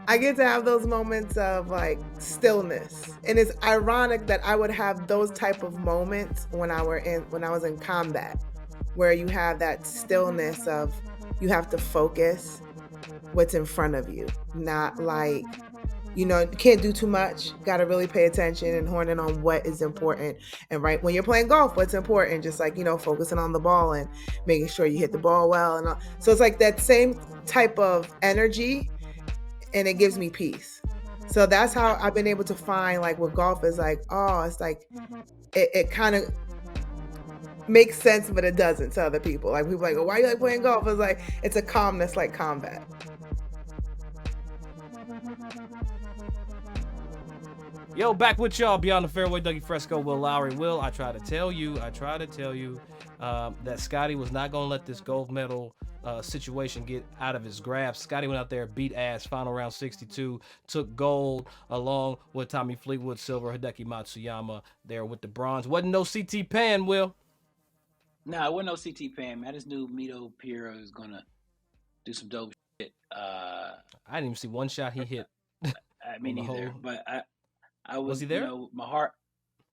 I get to have those moments of like stillness. And it's ironic that I would have those type of moments when I was in combat, where you have that stillness of you have to focus what's in front of you, not like you can't do too much. Got to really pay attention and hone in on what is important. And right when you're playing golf, what's important, just like focusing on the ball and making sure you hit the ball well and all. So it's like that same type of energy, and it gives me peace. So that's how I've been able to find, like, with golf is like, oh, it's like it kind of makes sense, but it doesn't to other people. Like, people are like, oh, why you like playing golf? It's like it's a calmness like combat. Yo, back with y'all, Beyond the Fairway, Dougie Fresco, Will Lowery. Will, I try to tell you that Scotty was not going to let this gold medal situation get out of his grasp. Scotty went out there, beat ass, final round 62, took gold along with Tommy Fleetwood, silver, Hideki Matsuyama there with the bronze. Wasn't no CT Pan, Will? No, it wasn't no CT Pan, man. I just knew Mito Pereira was going to do some dope shit. I didn't even see one shot he hit. I mean, neither, but I was he there? My heart,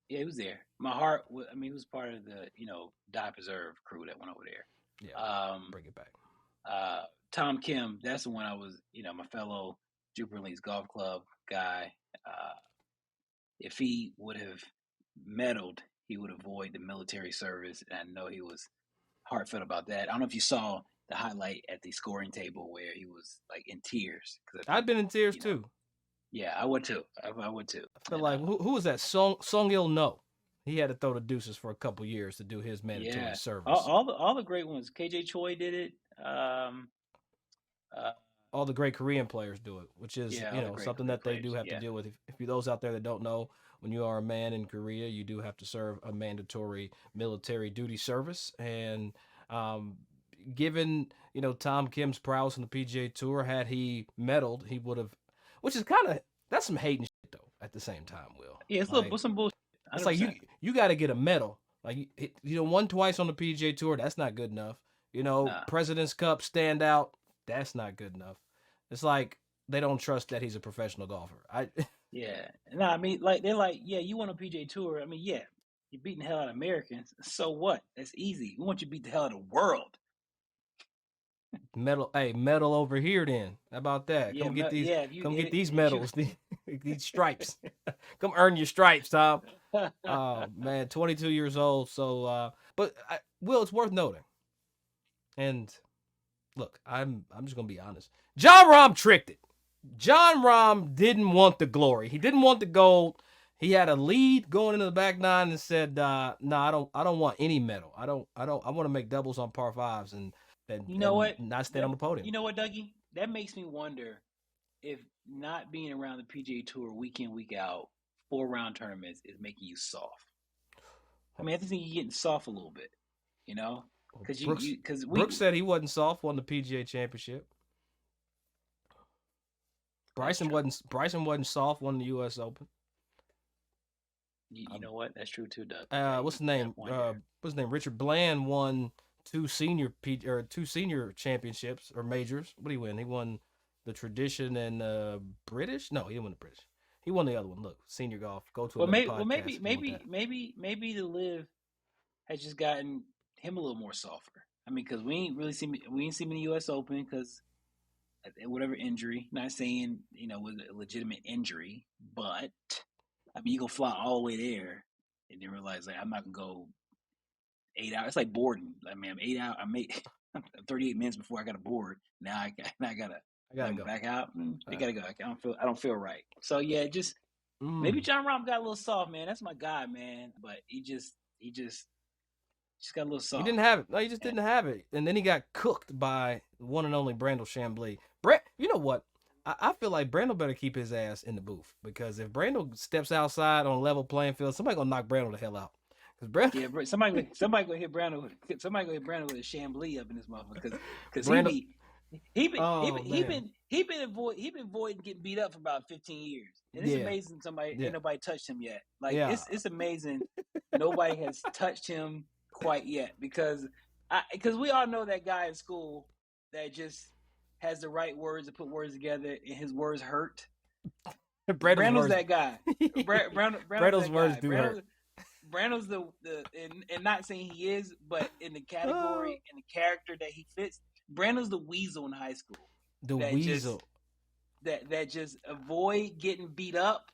yeah, he was there. My heart, he was part of the, Die Preserve crew that went over there. Yeah, bring it back. Tom Kim, that's the one I was, my fellow Jupiter Leagues Golf Club guy. If he would have medaled, he would avoid the military service. And I know he was heartfelt about that. I don't know if you saw the highlight at the scoring table where he was like in tears. I'd been in tears too. Yeah, I would too. I would too. I feel like who was that? Song Il No. He had to throw the deuces for a couple years to do his mandatory service. All the great ones. KJ Choi did it. All the great Korean players do it, which is something that they do have to deal with. If you're those out there that don't know, when you are a man in Korea, you do have to serve a mandatory military duty service. And given Tom Kim's prowess on the PGA Tour, had he medaled, he would have. Which is that's some hating shit though. At the same time, Will. Yeah, it's some bullshit. 100%. It's like you got to get a medal. Like won twice on the PGA Tour. That's not good enough. President's Cup standout. That's not good enough. It's like they don't trust that he's a professional golfer. Yeah. No, I mean, like they're like, yeah, you won a PGA Tour. I mean, yeah, you're beating the hell out of Americans. So what? That's easy. We want you to beat the hell out of the world. Medal over here then. How about that? Yeah, come get these medals, these stripes. Come earn your stripes, Tom. Oh man, 22 years old. So, Will, it's worth noting. And look, I'm just gonna be honest. Jon Rahm tricked it. Jon Rahm didn't want the glory. He didn't want the gold. He had a lead going into the back nine and said, "No, I don't want any medal. I want to make doubles on par fives and." What? Not stand on the podium. You know what, Dougie? That makes me wonder if not being around the PGA Tour week in, week out, 4-round tournaments is making you soft. I mean, I think you're getting soft a little bit, Because Brooks said he wasn't soft on the PGA Championship. Bryson wasn't soft on the U.S. Open. You know what? That's true too, Doug. What's his name? Richard Bland won two senior championships or majors. What did he win? He won the tradition and British. No, he didn't win the British. He won the other one. Look, senior golf. Go to maybe the Live has just gotten him a little more softer. I mean, because we ain't seen him in the U.S. Open because whatever injury. Not saying was a legitimate injury, but I mean you go fly all the way there and then realize like I'm not gonna go 8 hours. It's like boarding. I mean, I'm 8 hours. I'm 38 minutes before I got a board. Now I gotta go back out. I gotta go. I don't feel right. So yeah, just maybe Jon Rahm got a little soft, man. That's my guy, man. But he just got a little soft. He didn't have it. No, he just didn't have it. And then he got cooked by one and only Brandel Chamblee. You know what? I feel like Brandel better keep his ass in the booth because if Brandel steps outside on a level playing field, somebody gonna knock Brandel the hell out. Somebody gonna hit Brandon with a Chamblee up in this motherfucker because he been avoiding getting beat up for about 15 years, and it's amazing ain't nobody touched him yet. Like it's amazing nobody has touched him quite yet because we all know that guy in school that just has the right words to put words together, and his words hurt. Brando's Brando's words. that guy. Brando's Brando's that words guy. do hurt. Brando's the and not saying he is, but in the category and the character that he fits, Brando's the weasel in high school. The weasel. That just avoid getting beat up,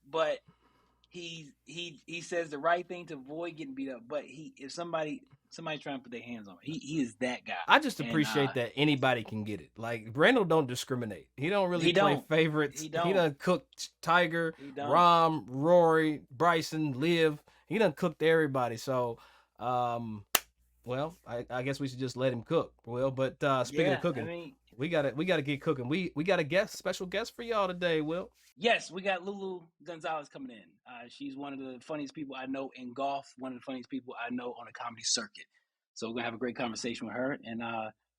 but he says the right thing to avoid getting beat up. But if somebody trying to put their hands on him, he is that guy. I just appreciate that anybody can get it. Like Brando don't discriminate. He don't really play favorites. He done cooked Tiger, Rahm, Rory, Bryson, Liv. He done cooked everybody. So, well, I guess we should just let him cook. Well, but speaking of cooking, I mean, we gotta get cooking. We got a special guest for y'all today, Will. Yes, we got LouLou Gonzalez coming in. She's one of the funniest people I know in golf, one of the funniest people I know on the comedy circuit. So we're going to have a great conversation with her. And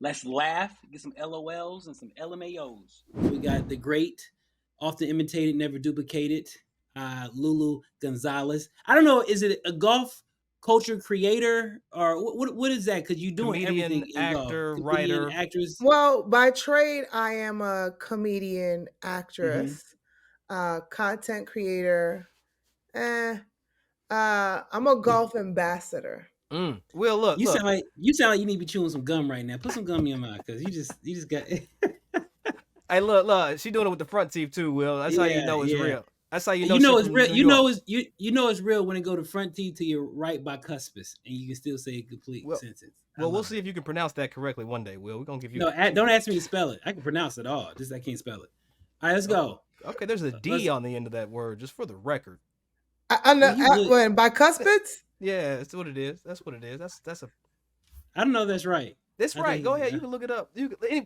let's laugh, get some LOLs and some LMAOs. We got the great, often imitated, never duplicated, LouLou Gonzalez. I don't know, is it a golf culture creator or what is that? Because you're doing everything in actor, golf. Writer, actress. Well, by trade, I am a comedian, actress. Content creator. I'm a golf ambassador. Well, look, you sound like you need to be chewing some gum right now. Put some gum in your mouth because you just got. Hey, look, she doing it with the front teeth too, Will. That's how you know it's real. That's how you know. It's real. You know it's real when it go to front teeth to your right bicuspid, and you can still say a complete sentence. Well, we'll see if you can pronounce that correctly one day, Will. We're gonna give you. No, don't ask me to spell it. I can pronounce it all. Just I can't spell it. All right, let's go. Okay, there's a D on the end of that word, just for the record. I know. When bicuspids? Yeah, that's what it is. That's what it is. That's a. I don't know if that's right. That's right. Go ahead. You can look it up.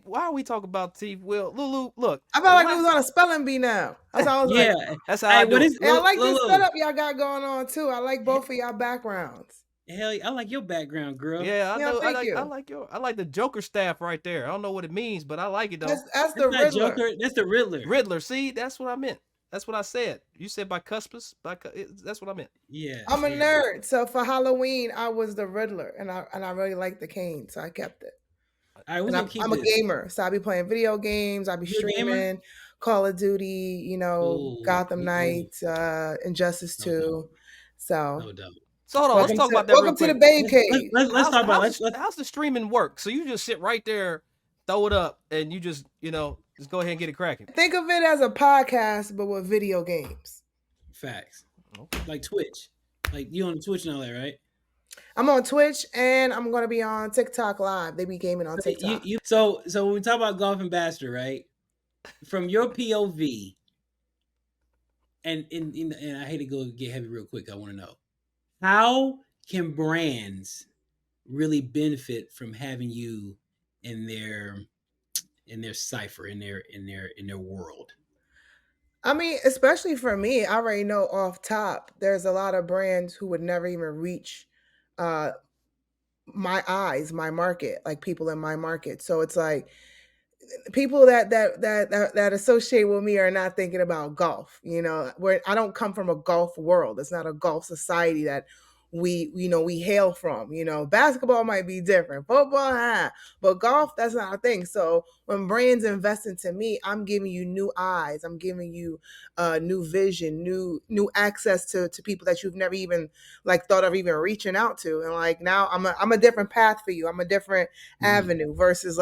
Why are we talking about teeth, Will? LouLou, look. I felt like it was on a spelling bee now. That's how I was like. That's how I do it. I like this setup y'all got going on too. I like both of y'all backgrounds. Hell, I like your background, girl. Yeah, I know. I like the Joker staff right there. I don't know what it means, but I like it though. That's the Riddler. Joker, that's the Riddler. Riddler. See, that's what I meant. That's what I said. You said bicuspid. That's what I meant. Yeah. I'm a nerd, so for Halloween I was the Riddler, and I really liked the cane, so I kept it. All right, I'm a gamer, so I be playing video games. I be streaming Call of Duty, Gotham Knights, Injustice 2. So. No doubt. So hold on, let's talk about that. Welcome to the Babe Cave. Let's talk about how's the streaming work? So you just sit right there, throw it up, and you just just go ahead and get it cracking. Think of it as a podcast, but with video games. Facts. Okay. Like Twitch. Like you on Twitch and all that, right? I'm on Twitch and I'm going to be on TikTok Live. They be gaming on TikTok. So when we talk about golf ambassador, right? From your POV, and I hate to go get heavy real quick. I want to know, how can brands really benefit from having you in their cipher, in their world? I mean, especially for me, I already know off top, there's a lot of brands who would never even reach my eyes, my market, like people in my market. So it's like people that associate with me are not thinking about golf. Where I don't come from a golf world. It's not a golf society that we hail from. Basketball might be different, football, but golf, that's not a thing. So when brands invest into me, I'm giving you new eyes. I'm giving you new vision, new access to people that you've never even thought of even reaching out to. And now I'm a different path for you. I'm a different avenue versus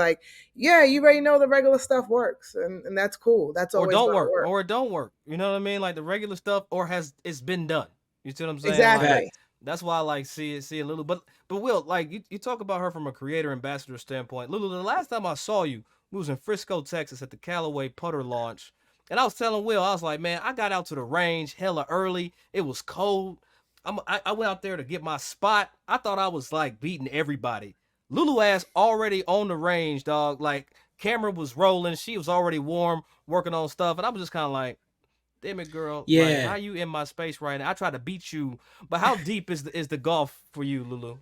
you already know the regular stuff works, and that's cool. That's always work. Or it don't work. You know what I mean? Like the regular stuff, or it's been done. You see what I'm saying? Exactly. That's why I see LouLou. But Will, you talk about her from a creator ambassador standpoint. LouLou, the last time I saw you, we was in Frisco, Texas at the Callaway putter launch. And I was telling Will, I was like, man, I got out to the range hella early. It was cold. I went out there to get my spot. I thought I was beating everybody. LouLou ass already on the range, dog. Camera was rolling. She was already warm, working on stuff. And I was just kind of like, damn it, girl. Yeah. How you in my space right now? I try to beat you, but how deep is the golf for you, LouLou?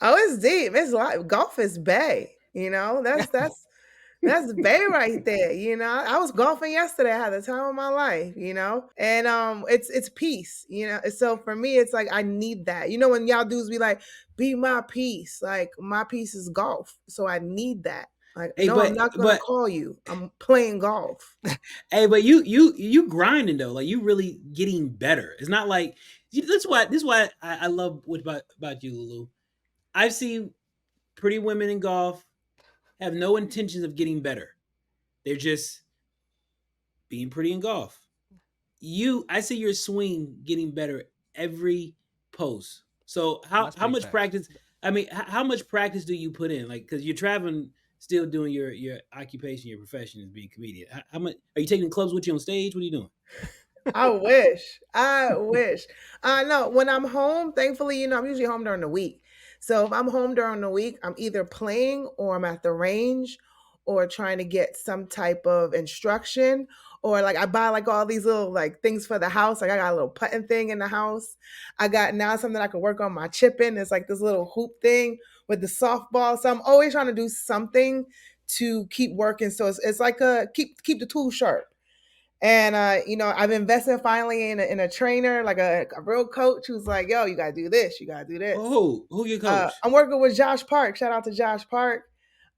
Oh, it's deep. It's golf is bay. That's bay right there. I was golfing yesterday. I had the time of my life. And it's peace. So for me, it's I need that. When y'all dudes be like, be my peace. My peace is golf. So I need that. Like, Hey, no, I'm not gonna call you. I'm playing golf. hey, but you grinding though. Like you really getting better. It's not like this is why I love what about you, Lulu. I've seen pretty women in golf have no intentions of getting better. They're just being pretty in golf. I see your swing getting better every post. So That's how big much facts. practice? I mean, how much practice do you put in? Like, because you're traveling, still doing your occupation, your profession is being a comedian. How much are you taking clubs with you on stage? What are you doing? I wish. I wish. I know when I'm home, thankfully, I'm usually home during the week. So if I'm home during the week, I'm either playing or I'm at the range or trying to get some type of instruction. Or like I buy like all these little like things for the house. Like I got a little putting thing in the house. I got now something I can work on my chipping. It's like this little hoop thing with the softball. So I'm always trying to do something to keep working. So it's like a keep the tool sharp. And I've invested finally in a trainer, like a real coach who's like, yo, you gotta do this, you gotta do this. Who your coach? I'm working with Josh Park. Shout out to Josh Park.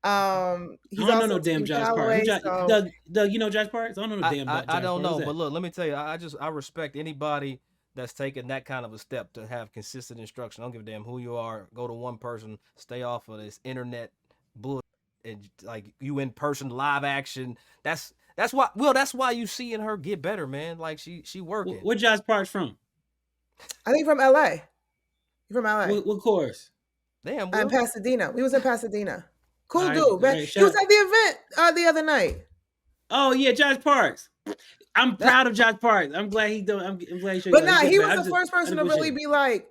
I He's don't know also no damn Team Josh Parks. Who Callaway. So Doug, you know Josh Parks? I don't know no damn I Josh don't Parks. know, Who's but that? look, let me tell you, I respect anybody that's taking that kind of a step to have consistent instruction. I don't give a damn who you are. Go to one person, stay off of this internet bull, and like you in person, live action. That's why. Well, that's why you seeing her get better, man. Like she working. Where Josh Parks from? I think from LA. You're from LA. What course? Damn, In Will. Pasadena. We was in Pasadena. All Cool right, dude, all man. right. He was at the event the other night. Oh yeah, Josh Parks. I'm proud of Josh Parks. I'm glad he do. I'm glad he showed But you. He nah, get he better. was the first person to really be like,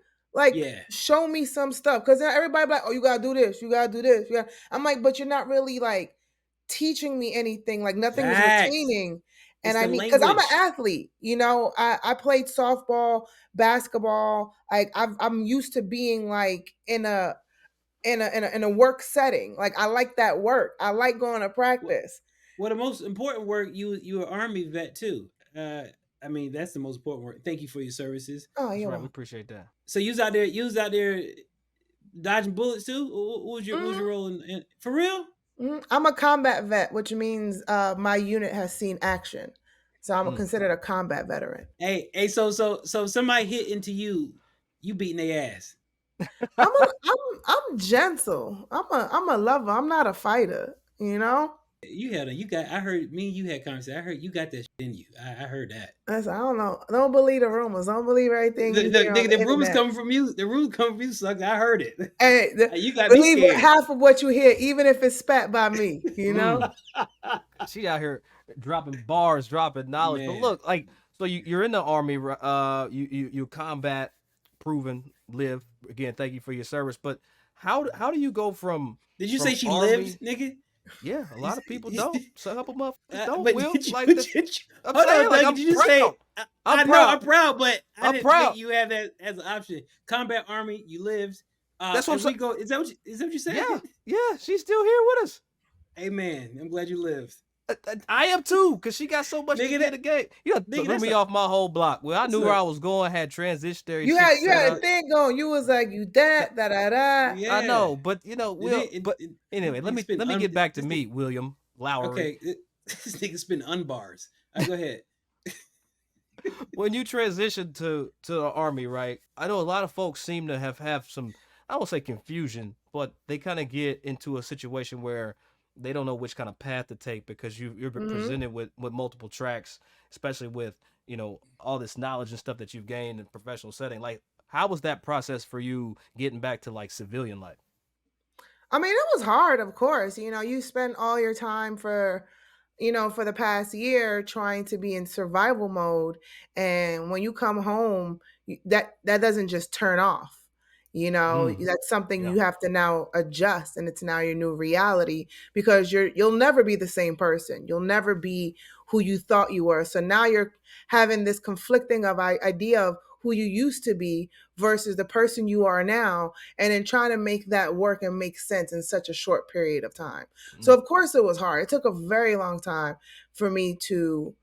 Yeah. show me some stuff. Because everybody be like, oh, you gotta do this, you gotta do this. I'm like, but you're not really like teaching me anything. Like nothing is Facts. retaining. It's And I the mean, because I'm an language. athlete, I played softball, basketball. Like I'm used to being like in a work setting. Like I like that work. I like going to practice. Well, the most important work you an Army vet too. I mean that's the most important work. Thank you for your services. Oh, That's you're right. We welcome. appreciate that. So you was out there dodging bullets too. What was your Mhm. role in for real? I'm a combat vet, which means my unit has seen action. So I'm Mm. considered a combat veteran. Hey. So somebody hit into you beating their ass. I'm gentle. I'm a lover. I'm not a fighter, You got. I heard me and you had conversation. I heard you got that shit in you. I heard that. I don't know. Don't believe the rumors. Don't believe everything you hear on The the rumors internet. coming from you. The rumors coming from you suck. I heard it. Hey, You got me believe scared. half of what you hear, even if it's spat by me, She out here dropping bars, dropping knowledge. Man. But look, like, so you're in the Army. You combat, proven, live. Again, thank you for your service. But how do you go from? Did you from say she Army, lived, nigga? Yeah, a lot of people don't. So a couple motherfuckers don't. But Will did you, like did the, you, I'm hold saying, on, like, Doug, I'm did you just proud. say? I'm I know proud. I'm proud, but I I'm didn't proud. think you have that as an option. Combat Army, you lived. That's what I'm as we saying. go, is that what you said? Yeah, she's still here with us. Amen. I'm glad you lived. I am too, cause she got so much to get the game. You know, threw me off my whole block. Well, I knew where I was going. Had transitionary. You had a thing going. You was like, you that da da da. Yeah. I know, but but anyway, let me get back to me, William Lowery. Okay, this nigga spin unbars. Go ahead. When you transition to the Army, right? I know a lot of folks seem to have some, I won't say confusion, but they kind of get into a situation where they don't know which kind of path to take because you're presented with multiple tracks, especially with all this knowledge and stuff that you've gained in professional setting. Like, how was that process for you getting back to like civilian life? I mean, it was hard, of course. You spend all your time for the past year trying to be in survival mode. And when you come home, that doesn't just turn off. That's something you have to now adjust, and it's now your new reality because you'll never be the same person. You'll never be who you thought you were. So now you're having this conflicting of idea of who you used to be versus the person you are now, and then trying to make that work and make sense in such a short period of time. So of course it was hard. It took a very long time for me to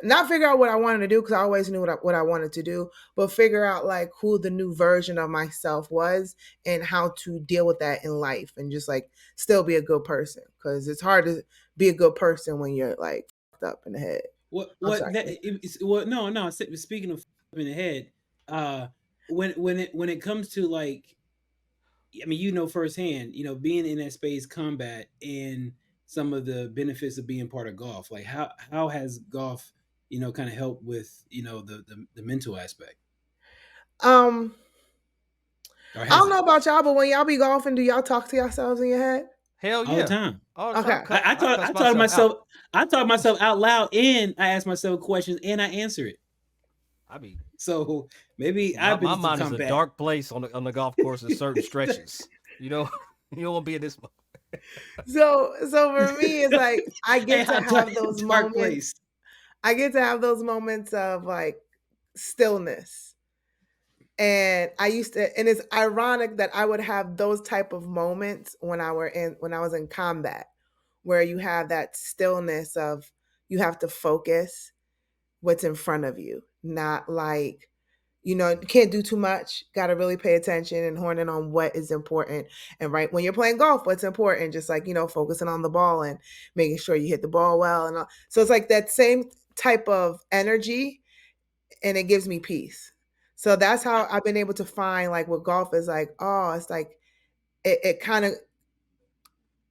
not figure out what I wanted to do because I always knew what I wanted to do, but figure out like who the new version of myself was and how to deal with that in life and just like still be a good person because it's hard to be a good person when you're like fucked up in the head. What I'm what sorry. that it's well no speaking of in the head, when it comes to like, I mean, firsthand, being in that space, combat, and some of the benefits of being part of golf. Like, how has golf, kind of helped with, the mental aspect, Um, or I has don't it know about y'all, but when y'all be golfing, do y'all talk to yourselves in your head? Hell all the yeah. time? All the time. Okay. I I thought cuss I thought myself out. I taught myself out loud, and I asked myself questions, and I answer it. I mean, So maybe my, I've been my through mind is a combat. dark place on the golf course at certain stretches. You know, you don't want to be in this. So for me, it's like I Hey, get to how have those dark moments. place? I get to have those moments of like stillness. And I used to, and it's ironic that I would have those type of moments when I was in combat, where you have that stillness of you have to focus what's in front of you, not like, you can't do too much. Got to really pay attention and hone in on what is important. And right when you're playing golf, what's important, just like, focusing on the ball and making sure you hit the ball well. And all. So it's like that same type of energy and it gives me peace. So that's how I've been able to find like what golf is like, oh, it's like it kind of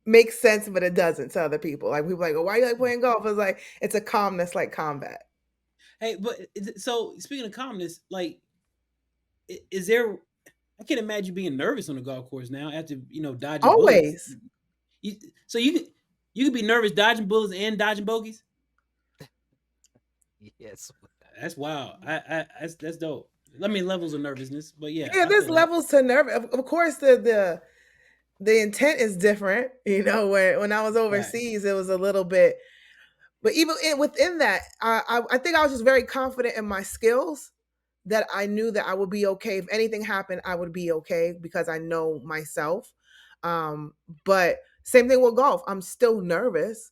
makes sense, but it doesn't to other people. Like people like, oh, why you like playing golf? It's like it's a calmness like combat. Hey, but so speaking of calmness, like, is there? I can't imagine being nervous on the golf course now after dodging bullets. Always. You, so you could be nervous dodging bullets and dodging bogeys. Yes. That's wild. That's dope. I mean, levels of nervousness, but yeah, Yeah, I there's feel that. levels to nerve. Of course, the intent is different. When I was Right. overseas, it was a little bit. But even within that, I think I was just very confident in my skills that I knew that I would be okay. If anything happened, I would be okay because I know myself. Um, but same thing with golf. I'm still nervous.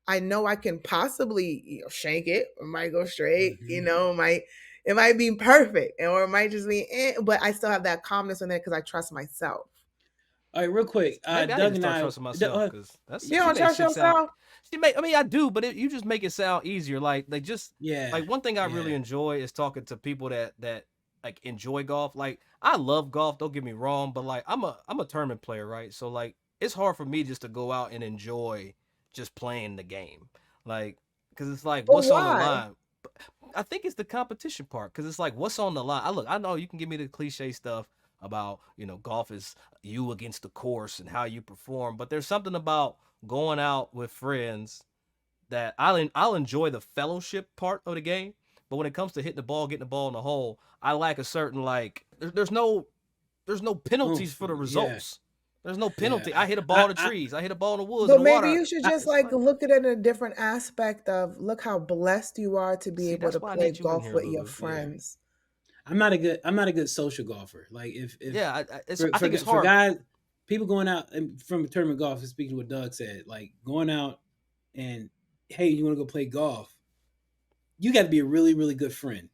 I know I can possibly, shank it, or might go straight, Mm-hmm. it might be perfect, or it might just be, but I still have that calmness in there because I trust myself. All right, real quick. Maybe I need Doug to and start I. trusting myself because that's You she don't makes trust shit sound. yourself? I mean, I do, but you just make it sound easier. Like just Yeah. like one thing I really Yeah. enjoy is talking to people that like enjoy golf. Like I love golf. Don't get me wrong, but like I'm a tournament player, right? So like it's hard for me just to go out and enjoy just playing the game, like because it's like But what's on the why? line. I think it's the competition part because it's like what's on the line. I know you can give me the cliche stuff about golf is you against the course and how you perform, but there's something about going out with friends that I'll enjoy the fellowship part of the game, but when it comes to hitting the ball, getting the ball in the hole, I lack a certain like there's no penalties for the Yeah. results. There's no Yeah. penalty. I hit a ball I, in the I, trees. I hit a ball in the woods in But the maybe water. you should I, just It's like fun. look at it in a different aspect of look how blessed you are to be See, able that's to why I play need you in golf here, with your Lulu. Yeah, friends. I'm not a good social golfer. Like if yeah. for I for think it's for hard. guys, people going out and from tournament golf. Speaking of what Doug said, like going out and hey, you want to go play golf? You got to be a really really good friend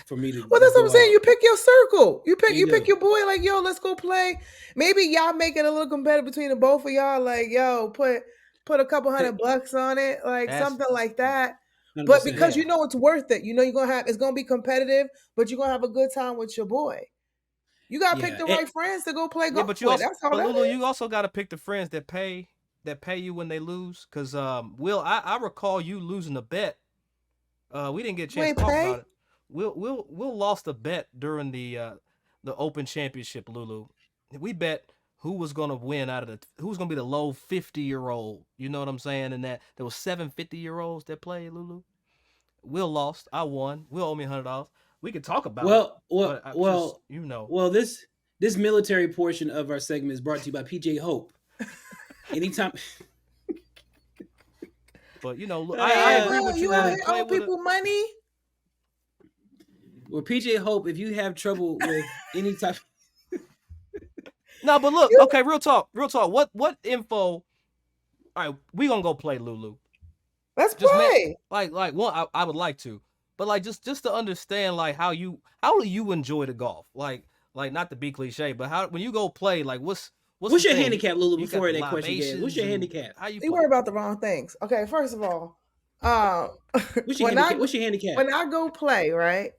for me to Well, just that's what I'm go saying. out. You pick your circle. You You pick do. your boy. Like, yo, let's go play. Maybe y'all make it a little competitive between the both of y'all. Like, yo, put a couple $100 on it, like That's something like that. But 100%. because yeah. it's worth it, you're gonna have it's gonna be competitive, but you're gonna have a good time with your boy. You gotta pick Yeah. the right friends to go play Yeah, golf with. That's all but that Lulu, is. you also got to pick the friends that pay you when they lose. Cause Will, I recall you losing a bet. We didn't get a You chance to ain't talk about pay. it. Will lost a bet during the Open Championship. Lulu, we bet who was gonna win out of who was gonna be the low 50-year-old. You know what I'm saying? And that there was 7 50-year-olds that played. Lulu, Will lost. I won. Will owe me $100. We could talk about it, Well, well, but I'm just well, . well. This military portion of our segment is brought to you by PJ Hope. Anytime. But look, I Damn, agree Will, with you you. out When here you play owe with a people money. Well, PJ Hope, if you have trouble with any type. no, but look, You okay, real talk, real talk. What info? All right, we gonna go play Lulu. Let's Just play. like one, I would like to, but like just to understand like how do you enjoy the golf? Like not to be cliche, but how when you go play, like what's What's the your thing? handicap, Lulu? You got Before the that question, Gaz, what's libations your and handicap? how you You play? worry about the wrong things. Okay, first of all, um, What's your when I handicap? What's your handicap? when I go play, right?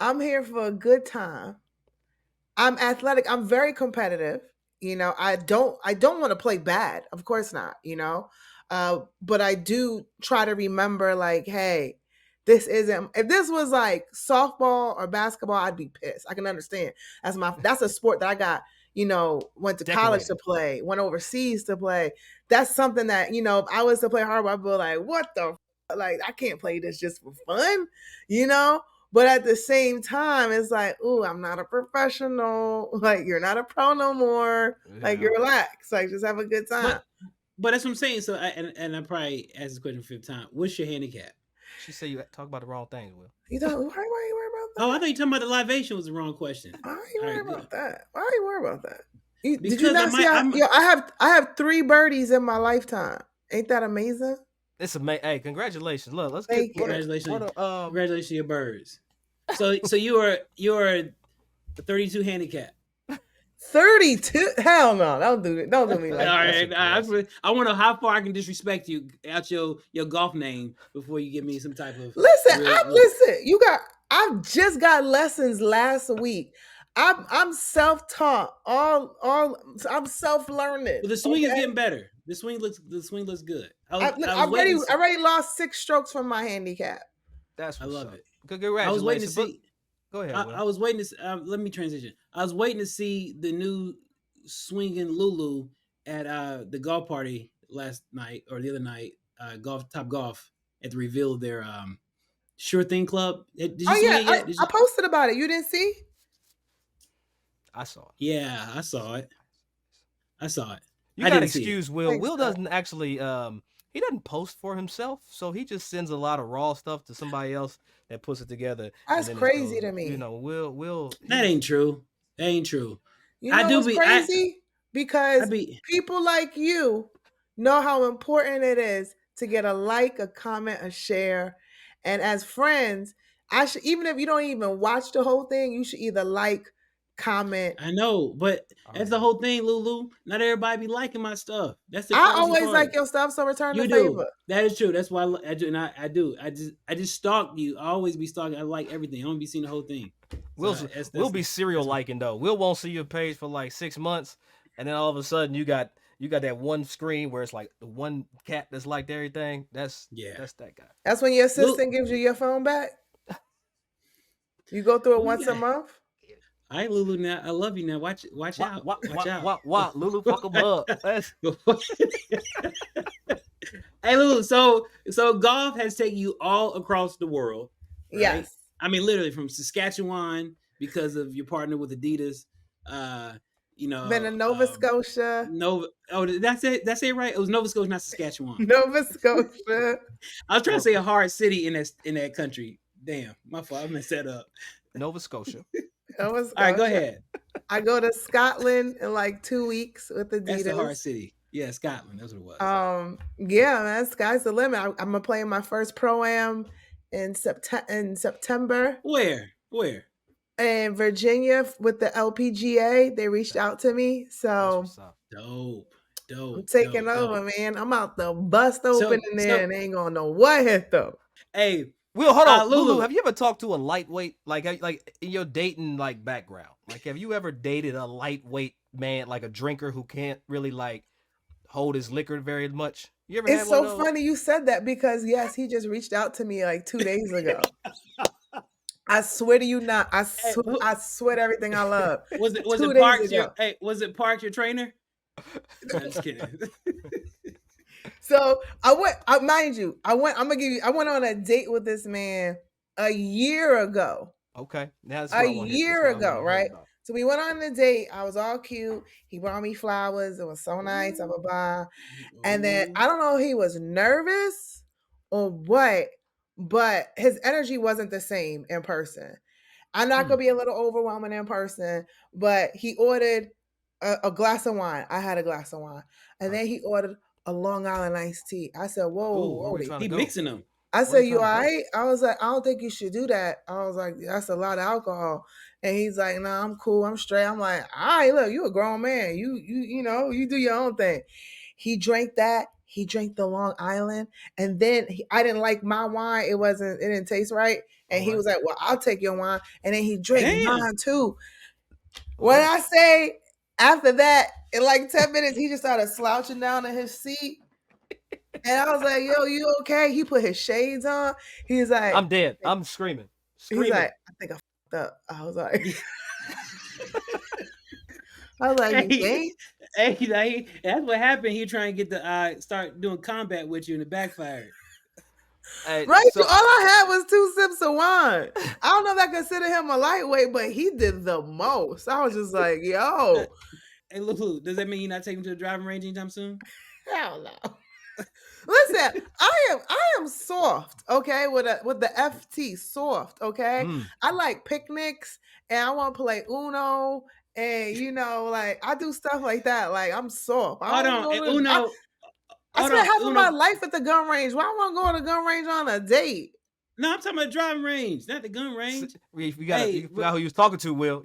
I'm here for a good time. I'm athletic. I'm very competitive. I don't want to play bad. Of course not, but I do try to remember like, hey, this isn't if this was like softball or basketball, I'd be pissed. I can understand. That's a sport that I got, went to college to Decorated. play, went overseas to play. That's something that, if I was to play hardball, I'd be like, what the like I can't play this just for fun, you know? But at the same time, it's like, ooh, I'm not a professional. Like, you're not a pro no more. Like, Yeah. you're relaxed. Like, just have a good time. But that's what I'm saying. So and I probably asked this question for 5th time. What's your handicap? She said you talk about the wrong things, Will. You don't. Why you worry about that? Oh, I thought you talking about the libation was the wrong question. Why are you All worry right, good. about that? Why are you worry about that? Did you Because not see? I'm I have 3 birdies in my lifetime. Ain't that amazing? It's amazing. Hey, congratulations. Look, let's get Thank you. congratulations. Congratulations to your birds. So you're a 32 handicap. 32? Hell no! Don't do me All like that. right, I want to know how far I can disrespect you out your golf name before you give me some type of Listen, real. You got. I've just got lessons last week. I'm self taught. I'm self learning. Well, the swing is getting better. The swing looks good. I already lost 6 strokes from my handicap. That's what's I love up. it. Congratulations. I was waiting to see. Go ahead. I was waiting to. Let me transition. I was waiting to see the new swinging Lulu at the golf party last night or the other night. Top golf at the reveal of their Sure Thing Club. Did you see it yet? I posted about it. You didn't see? I saw it. Yeah, I saw it. You gotta excuse Will. Thanks, Will doesn't actually he doesn't post for himself, so he just sends a lot of raw stuff to somebody else that puts it together. That's crazy to me. Will That ain't true. That ain't true. You know what's crazy? Because people like you know how important it is to get a like, a comment, a share. And as friends, even if you don't even watch the whole thing, you should either like, comment. I know, but that's the whole thing, Lulu. Not everybody be liking my stuff. That's the I always part. like your stuff, so return you the do. favor. That is true. That's why I do. And I do. I just stalk you. I always be stalking. I like everything. I don't be seeing the whole thing. We'll be serial liking though. Will won't see your page for like 6 months, and then all of a sudden you got that one screen where it's like the one cat that's liked everything. That's that guy. That's when your assistant gives you your phone back. You go through it once a month. All right, Lulu. Now I love you. Now watch out. Watch out. Lulu, fuck him up. Hey, Lulu. So golf has taken you all across the world. Right? Yes. I mean, literally from Saskatchewan because of your partner with Adidas. Been in Nova Scotia. That's it. That's it, right? It was Nova Scotia, not Saskatchewan. Nova Scotia. I was trying to say a hard city in that country. Damn, my fault. I messed that up. Nova Scotia. All right, go ahead. I go to Scotland in like 2 weeks with Adidas. That's a hard city. Yeah, Scotland. That's what it was. Yeah, man, sky's the limit. I'm gonna play my first pro-am in September. Where? In Virginia with the LPGA. They reached out to me, so dope. I'm taking over, man. I'm out the bust open in there, and ain't gonna know what hit them. Hey, Will, hold on, Lulu. Have you ever talked to a lightweight, like in your dating like background? Like, have you ever dated a lightweight man, like a drinker who can't really like hold his liquor very much? You ever? It's so funny you said that because yes, he just reached out to me like 2 days ago. I swear to you not. I swear to everything I love. Was it Park? Was it Park your trainer? I'm just kidding. So I went. Mind you, I went on a date with this man a year ago. Okay, that's a year ago, right? So we went on a date. I was all cute. He brought me flowers. It was so nice. Blah, blah, blah. And then I don't know if he was nervous or what, but his energy wasn't the same in person. I'm not gonna be a little overwhelming in person, but he ordered a glass of wine. I had a glass of wine, and then he ordered a Long Island iced tea. I said, whoa, Ooh, Where we Wody. trying to he go? mixing them. I Where said, you you all trying to go? right? I was like, I don't think you should do that. I was like, that's a lot of alcohol. And he's like, no, I'm cool. I'm straight. I'm like, all right, look, you a grown man. You do your own thing. He drank that. He drank the Long Island. And then I didn't like my wine. It didn't taste right. And All he right. was like, well, I'll take your wine. And then he drank Damn. mine too. Well, When I say after that, in like 10 minutes, he just started slouching down in his seat. And I was like, yo, you okay? He put his shades on. He's like, I'm dead. I'm screaming. he's Screaming. like, I think I fucked up. I was like, you think? Hey, that's what happened. He trying to get the start doing combat with you and it backfired. Hey, Right? so All I had was 2 sips of wine. I don't know if I consider him a lightweight, but he did the most. I was just like, yo, Hey, LouLou, does that mean you're not taking him to the driving range anytime soon? hell no. Listen, I am soft, okay, with the FT, soft, okay. I like picnics and I want to play Uno and like I do stuff like that. Like I'm soft. I Hold don't on, go hey, to, Uno. I Hold spent on, half of Uno. my life at the gun range. Why want to go to the gun range on a date? No, I'm talking about driving range, not the gun range. you Hey, forgot who you was talking to, Will.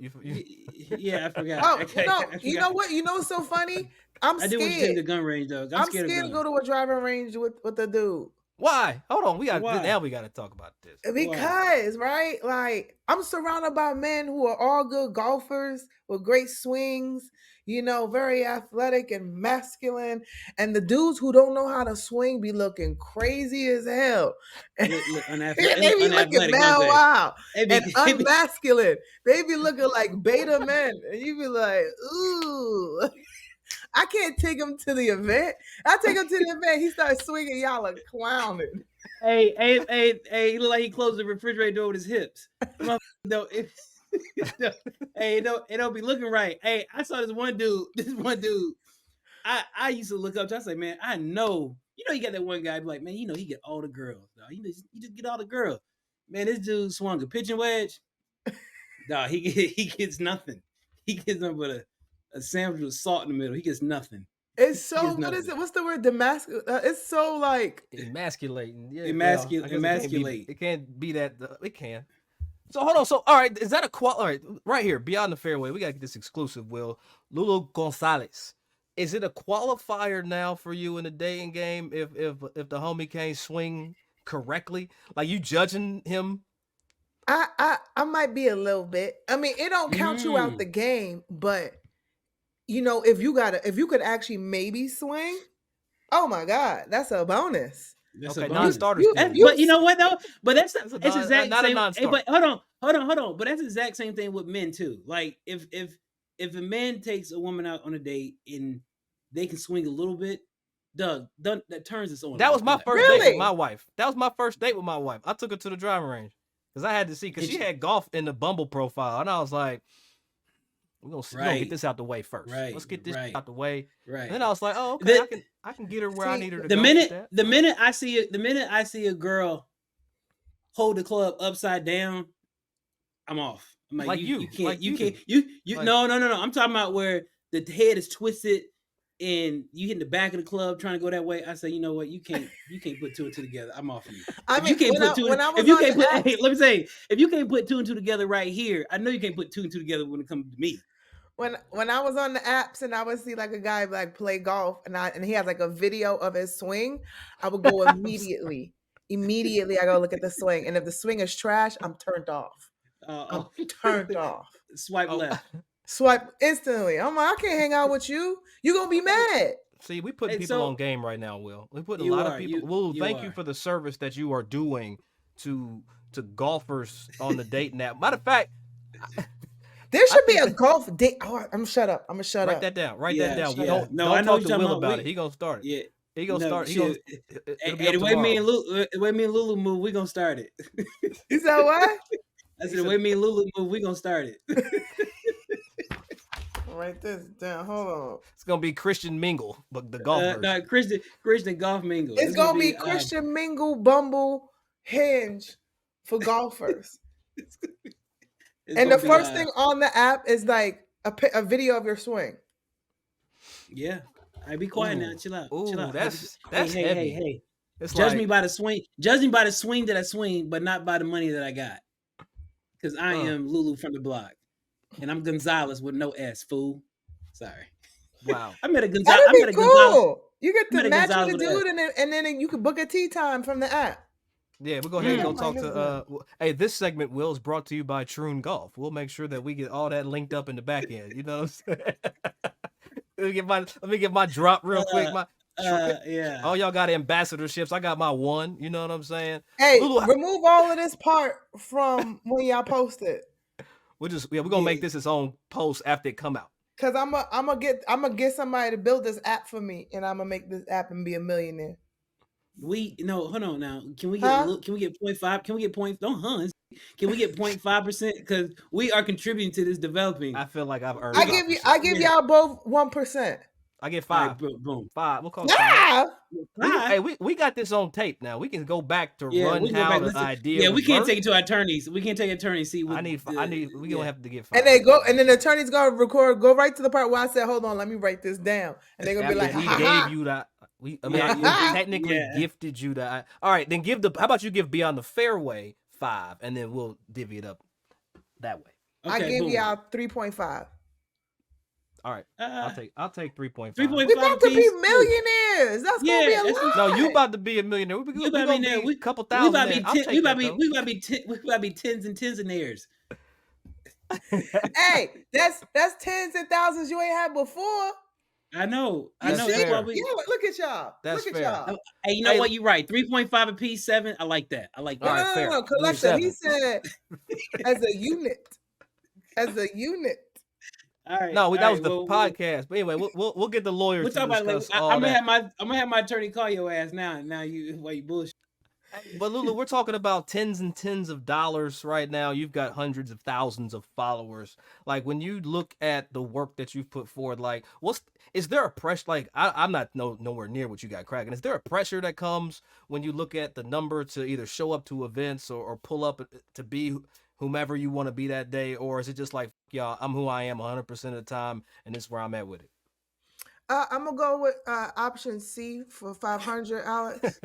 Yeah, I forgot. Oh, Okay, no, I you forgot. know what? You know what's so funny? I'm I do want you to take scared. the gun range though. I'm I'm scared scared of to guns. go to a driving range with the dude. Why? Hold on. Why? Now we got to talk about this. Because, right? Like, I'm surrounded by men who are all good golfers with great swings, very athletic and masculine. And the dudes who don't know how to swing be looking crazy as hell. Look, They be looking unathletic, mad don't they? wild They and be, unmasculine. They be looking like beta men. And you be like, ooh. I can't take him to the event. I take him to the event. He starts swinging. Y'all are clowning. hey, he look like he closed the refrigerator door with his hips. No, hey, it don't be looking right. Hey, I saw this one dude. I used to look up to. I was like, man, I know. You got that one guy be like, man, he get all the girls. Dog. You just get all the girls. Man, this dude swung a pitching wedge. Dog, he gets nothing. He gets nothing but a sandwich with salt in the middle. He gets nothing. It's so, what is it? What's the word? It's so like Emasculating. Yeah, Emasculate. It can't be that. It can. So hold on. So all right, is that a all right? Right here, Beyond the Fairway. We gotta get this exclusive. Will LouLou Gonzalez? Is it a qualifier now for you in the dating game if the homie can't swing correctly? Like you judging him? I might be a little bit. I mean, it don't count you out the game, but if you could actually maybe swing, oh my God, that's a bonus. That's Okay, a bonus. non-starters. But you know what though? But that's That's exact not a same. non-starter. But hold on. But that's the exact same thing with men too. Like if a man takes a woman out on a date and they can swing a little bit, Doug, that turns us on. That was my first Really? date with my wife. That was my first date with my wife. I took her to the driving range because I had to see because she had golf in the Bumble profile, and I was like, we're gonna get this out the way first. Right, Let's get this right. out the way. Right. And then I was like, oh, okay, I can get her where I need her to go. The minute I see a girl hold the club upside down, I'm off. I'm like you can't. No. I'm talking about where the head is twisted and you hit the back of the club trying to go that way. I say, you know what? You can't put two and two together. I'm off you. I mean, let me say, if you can't put two and two together right here, I know you can't put two and two together when it comes to me. When I was on the apps and I would see like a guy like play golf and he has like a video of his swing, I would go immediately. Immediately I go look at the swing. And if the swing is trash, I'm turned off. I'm turned off. Swipe left. Swipe instantly. I'm like, I can't hang out with you. You're gonna be mad. See, we putting people on game right now, Will. We putting a lot of people. Will, thank you for the service that you are doing to golfers on the dating app. Matter of fact, there should be a golf date. Oh, I'm shut up. I'm gonna shut up. Write that down. Write Yeah, that down. yeah. Don't talk to Will about it. He gonna start it. Yeah. He gonna start. The way me and LouLou move, we gonna start it. You said what? I said the way me and LouLou move, we gonna start it. Write this down. Hold on. It's gonna be Christian Mingle, but the golf version. No, Christian Golf Mingle. It's gonna be Christian Mingle, Bumble, Hinge for golfers. And the first thing on the app is like a video of your swing. Yeah, All right, be quiet now. Ooh. Chill out. Ooh, Chill out. that's hey, heavy. hey. It's Judge like, me by the swing. Judge me by the swing that I swing, but not by the money that I got. Because I am LouLou from the block, and I'm Gonzalez with no S. Fool. Sorry. wow. I met a Gonzalez. That'd I be met a Gonzalez. cool. You get I met to a match with Gonzalez a with S. dude, and then you can book a tea time from the app. Yeah, we'll go ahead and go I'm like, talk to. Hey, this segment, Will, is brought to you by Troon Golf. We'll make sure that we get all that linked up in the back end. You know what I'm saying? Let me get my drop real quick. Yeah. All y'all got ambassadorships. I got my one. You know what I'm saying? Hey, LouLou, remove all of this part from when y'all posted. we're gonna make this its own post after it come out. Cause I'm gonna get somebody to build this app for me, and I'm gonna make this app and be a millionaire. Hold on now. Can we get Huh? can we get 0.5? Can we get point? Don't Hans. Can we get 0.5%? Because we are contributing to this developing. I feel like I've earned. I give y'all both 1%. I get All 5. right, boom. 5. We'll call it 5. 5? Hey, we got this on tape now. We can go back to Yeah, run we can go how back. the Listen, idea. yeah, we can't worked. take it to our attorneys. We can't take attorneys. See, We gonna have to get 5. And then the attorney's gonna go right to the part where I said, "Hold on, let me write this down," and they're gonna be like, we "Ha, gave ha. you that. We technically Yeah. gifted you that. All right, then how about you give Beyond the Fairway 5, and then we'll divvy it up that way. Okay, I give boom. y'all 3.5. All right, I'll take 3.5. 3.5. We about to be piece. millionaires. That's gonna be a lot. No, you about to be a millionaire. We gonna be a couple thousand. We about We to be tens and tensionaires. Hey, that's tens and thousands you ain't had before. I know. That's That's fair. why we. Yeah, look at y'all. That's look at fair. y'all. Hey, you know Hey, what? You're right. 3.5 a piece, 7. I like that. All right, No, fair. Do collective. He 7. said as a unit. As a unit. All right. No, that all was right, the podcast. But anyway, we'll get the lawyers We'll to talk about it later. discuss all I'm that. gonna have my attorney call your ass now. Now while you bullshit. But LouLou, we're talking about tens and tens of dollars right now. You've got hundreds of thousands of followers. Like, when you look at the work that you've put forward, like, is there a pressure? Like, I'm not nowhere near what you got cracking. Is there a pressure that comes when you look at the number to either show up to events or pull up to be whomever you want to be that day? Or is it just like, y'all, I'm who I am 100% of the time, and this is where I'm at with it? I'm gonna go with option C for 500, Alex.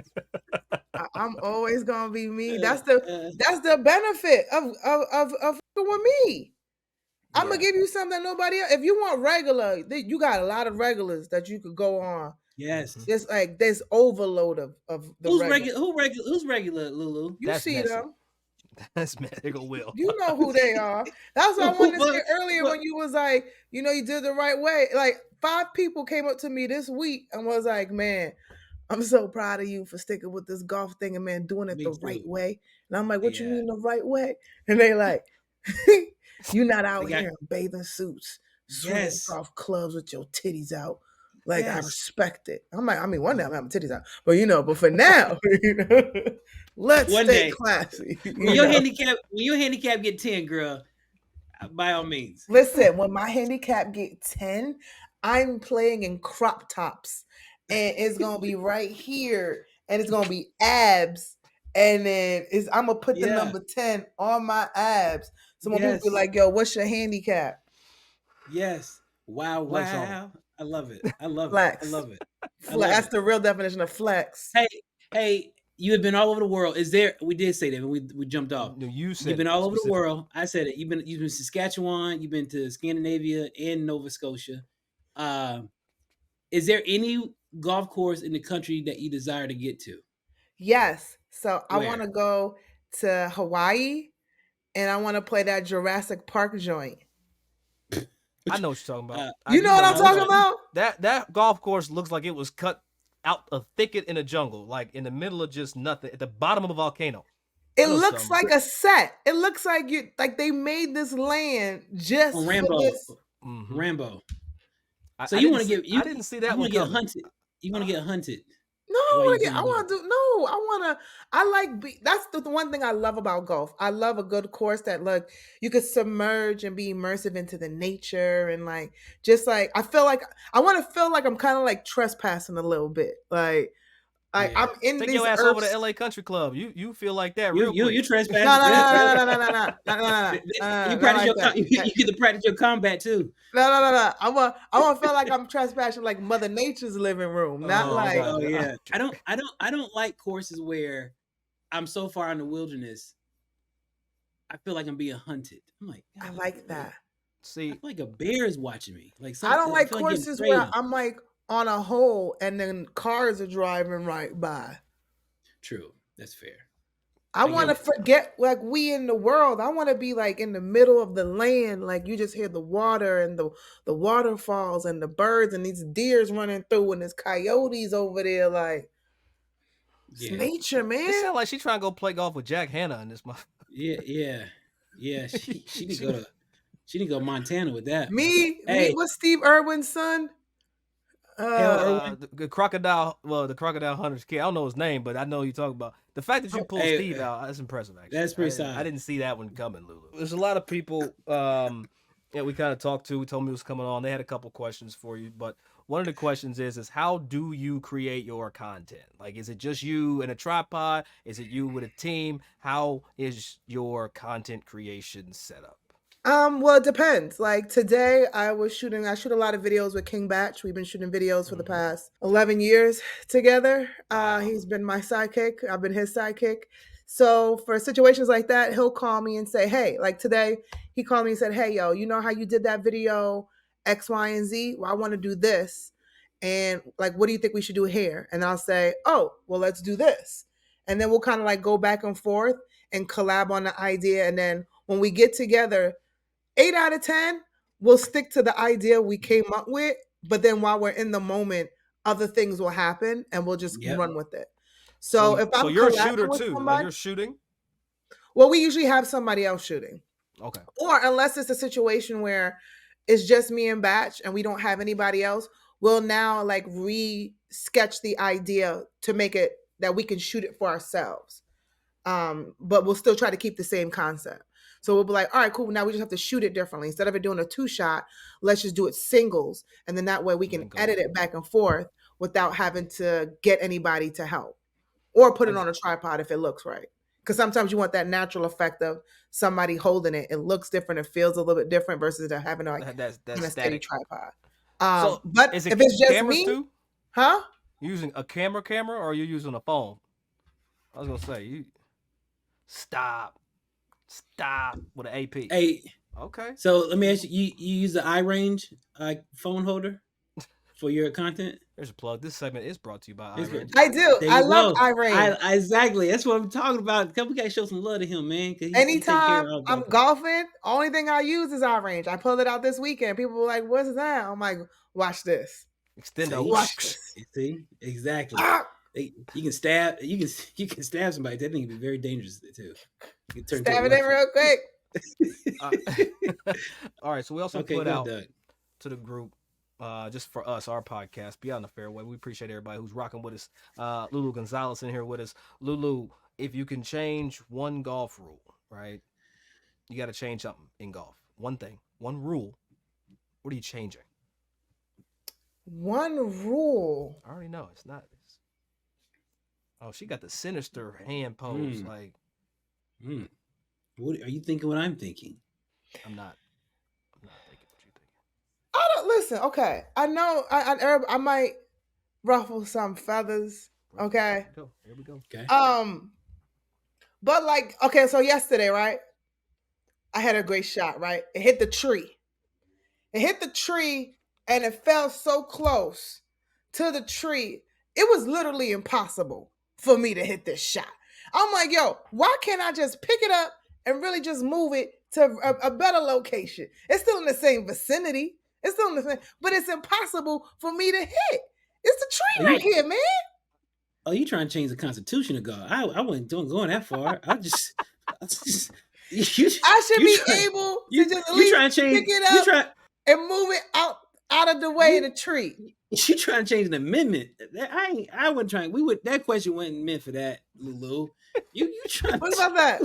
I'm always gonna be me. That's the benefit of with me. I'm gonna give you something that nobody else. If you want regular, you got a lot of regulars that you could go on. Yes. It's like there's overload of the Who's regular. Who's regular, LouLou? You That's see messy. them. That's Nigga Will. You know who they are. That's what I wanted to say earlier when you was like, you did the right way. Like 5 people came up to me this week and was like, "Man, I'm so proud of you for sticking with this golf thing and man doing it Me the too. right way." And I'm like, "What you Yeah. mean the right way?" And they like, "You not out They got- here in bathing suits, swinging Yes. golf clubs with your titties out." Like, I Yes. respect it. I'm like, I mean, one day I'm having titties out, but but for now, let's One stay day. classy. When your handicap get 10, girl, by all means. Listen, when my handicap get 10, I'm playing in crop tops, and it's gonna be right here, and it's gonna be abs, and then I'm gonna put the number 10 on my abs. So when people be like, "Yo, what's your handicap?" Yes. Wow. Flex on Wow. I love it. I love Flex. it. I love it. That's the real definition of flex. Hey, you have been all over the world. We did say that, we jumped off. No, you said You've been all over the specifically. world. I said it. You've been to Saskatchewan. You've been to Scandinavia and Nova Scotia. Is there any golf course in the country that you desire to get to? Yes. So I Where? want to go to Hawaii, and I want to play that Jurassic Park joint. I know what you're talking about. You know what I'm talking about? That golf course looks like it was cut out a thicket in a jungle, like in the middle of just nothing, at the bottom of a volcano. It looks like a set. It looks like they made this land just for this. Mm-hmm. Rambo. So you want to get? I didn't see that one get coming. hunted. You want to get hunted. No, that's the one thing I love about golf. I love a good course that you could submerge and be immersive into the nature and I want to feel like I'm kind of like trespassing a little bit. Like Like Yeah. I'm in Take these your ass over to earths. LA Country Club. You feel like that real You quick. trespass. You practice your you get to practice your combat too. No. I want to feel like I'm trespassing like Mother Nature's living room, not Oh, I like got you. Yeah. I don't like courses where I'm so far in the wilderness. I feel like I'm being hunted. I'm like, I God, like that. See, I feel like a bear is watching me. Like I don't like feel like getting courses preyed where on. I'm like on a hole and then cars are driving right by. True, that's fair. I I want to get it. forget like we in the world. I want to be like in the middle of the land, like you just hear the water and the waterfalls and the birds and these deers running through and there's coyotes over there. Like it's Yeah, nature, it man. sounds like she's trying to go play golf with Jack Hanna in this month. yeah. She need to go to Montana with that. Me, Hey, what's Steve Irwin's son? Hell Irwin. The crocodile, the crocodile hunter's kid. I don't know his name, but I know you talk about. The fact that you pulled Hey, Steve out, that's impressive. Actually, That's pretty I solid. didn't see that one coming, Lulu. There's a lot of people that we kind of talked to. We told me it was coming on. They had a couple questions for you, but one of the questions is how do you create your content? Like, is it just you and a tripod? Is it you with a team? How is your content creation set up? Well, it depends. Like today, I shoot a lot of videos with King Batch. We've been shooting videos for the past 11 years together. Wow. He's been my sidekick. I've been his sidekick. So for situations like that, he'll call me and say, hey, like today, he called me and said, hey, yo, you know how you did that video X, Y, and Z? Well, I want to do this. And like, what do you think we should do here? And I'll say, oh, well, let's do this. And then we'll kind of like go back and forth and collab on the idea. And then when we get together, 8 out of 10, we'll stick to the idea we came up with. But then while we're in the moment, other things will happen and we'll just run with it. So if I'm you're a shooter too, somebody, like you're shooting. well, we usually have somebody else shooting. Okay. Or unless it's a situation where it's just me and Batch and we don't have anybody else, we'll now like re-sketch the idea to make it that we can shoot it for ourselves. But we'll still try to keep the same concept. So we'll be like, all right, cool. Now we just have to shoot it differently. Instead of it doing a 2-shot, let's just do it singles. And then that way we can edit it back and forth without having to get anybody to help or put it on a tripod if it looks right. Because sometimes you want that natural effect of somebody holding it. It looks different. It feels a little bit different versus having like that's a steady tripod. So but if it's just me, too? huh? You using a camera or are you using a phone? I was gonna say you stop with an AP. Hey, okay. So let me ask you: you use the iRange phone holder for your content? There's a plug. This segment is brought to you by iRange. I do. I love iRange. Exactly. That's what I'm talking about. We gotta show some love to him, man. Anytime I'm golfing, only thing I use is iRange. I pulled it out this weekend. People were like, "What's that?" I'm like, "Watch this." Extendo. Watch this. See, exactly. You can stab. You can stab somebody. That thing can be very dangerous too. You can stab it in real quick. All right. So we also put out to the group. Just for us, our podcast, Beyond the Fairway. We appreciate everybody who's rocking with us. LouLou Gonzalez in here with us. LouLou, if you can change one golf rule, right? You got to change something in golf. One thing, one rule. What are you changing? One rule. I already know. It's not. Oh, she got the sinister hand pose. Like, what are you thinking? What I'm thinking? I'm not thinking what you're thinking. I don't listen. Okay, I know. I might ruffle some feathers. Okay. Here we go. Okay. But like, okay, so yesterday, right? I had a great shot, right? It hit the tree. And it fell so close to the tree. It was literally impossible for me to hit this shot. I'm like, yo, why can't I just pick it up and really just move it to a better location? It's still in the same vicinity. It's still in the same, but it's impossible for me to hit. It's the tree right here, man. Oh, you trying to change the Constitution of God? I wasn't going that far. I should be able to just at least pick it up and move it out of the way of the tree. You trying to change an amendment? I wasn't trying. That question wasn't meant for that, LouLou. You trying? What about that?